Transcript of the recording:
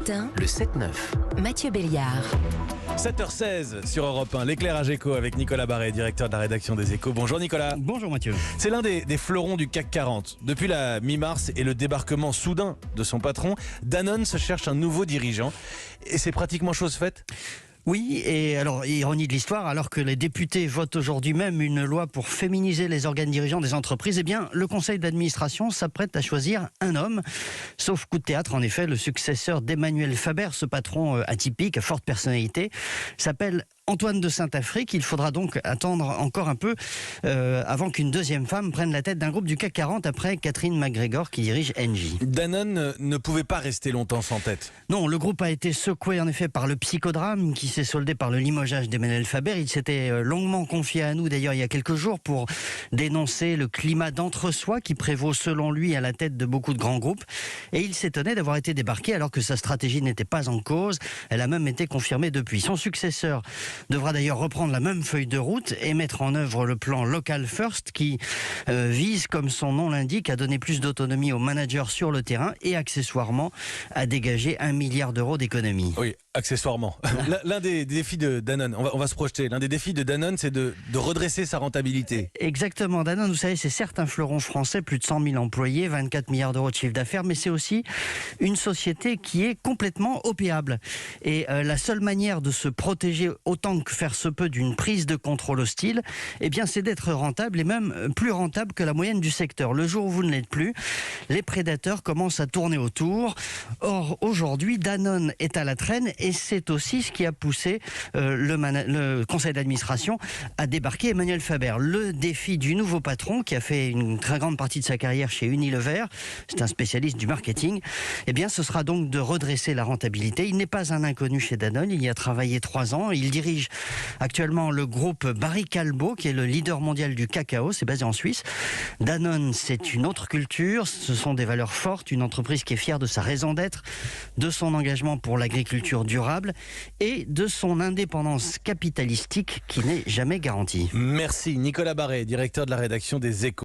matin, Le 7-9. Mathieu Béliard. 7h16 sur Europe 1, l'éclairage éco avec Nicolas Barré, directeur de la rédaction des Échos. Bonjour Nicolas. Bonjour Mathieu. C'est l'un des fleurons du CAC 40. Depuis la mi-mars et le débarquement soudain de son patron, Danone se cherche un nouveau dirigeant. Et c'est pratiquement chose faite ? Oui, et alors, ironie de l'histoire, alors que les députés votent aujourd'hui même une loi pour féminiser les organes dirigeants des entreprises, eh bien, le conseil d'administration s'apprête à choisir un homme. Sauf coup de théâtre, en effet, le successeur d'Emmanuel Faber, ce patron atypique, à forte personnalité, s'appelle Antoine de Saint-Affrique. Il faudra donc attendre encore un peu avant qu'une deuxième femme prenne la tête d'un groupe du CAC 40 après Catherine McGregor qui dirige Engie. Danone ne pouvait pas rester longtemps sans tête. Non, le groupe a été secoué en effet par le psychodrame qui s'est soldé par le limogeage d'Emmanuel Faber. Il s'était longuement confié à nous d'ailleurs il y a quelques jours pour dénoncer le climat d'entre-soi qui prévaut selon lui à la tête de beaucoup de grands groupes. Et il s'étonnait d'avoir été débarqué alors que sa stratégie n'était pas en cause. Elle a même été confirmée depuis. Son successeur devra d'ailleurs reprendre la même feuille de route et mettre en œuvre le plan Local First qui vise, comme son nom l'indique, à donner plus d'autonomie aux managers sur le terrain et accessoirement à dégager 1 milliard d'euros d'économies. Oui, accessoirement. L'un des défis de Danone, on va se projeter, l'un des défis de Danone, c'est de redresser sa rentabilité. Exactement. Danone, vous savez, c'est certes un fleuron français, plus de 100 000 employés, 24 milliards d'euros de chiffre d'affaires, mais c'est aussi une société qui est complètement opéable. Et la seule manière de se protéger autant que faire se peut d'une prise de contrôle hostile, eh bien, c'est d'être rentable et même plus rentable que la moyenne du secteur. Le jour où vous ne l'êtes plus, les prédateurs commencent à tourner autour. Or, aujourd'hui, Danone est à la traîne et c'est aussi ce qui a poussé le conseil d'administration à débarquer Emmanuel Faber. Le défi du nouveau patron, qui a fait une très grande partie de sa carrière chez Unilever, c'est un spécialiste du marketing, eh bien, ce sera donc de redresser la rentabilité. Il n'est pas un inconnu chez Danone, il y a travaillé 3 ans, il dirige actuellement le groupe Barry Callebaut, qui est le leader mondial du cacao, c'est basé en Suisse. Danone, c'est une autre culture, ce sont des valeurs fortes, une entreprise qui est fière de sa raison d'être, de son engagement pour l'agriculture durable et de son indépendance capitalistique qui n'est jamais garantie. Merci Nicolas Barré, directeur de la rédaction des Échos.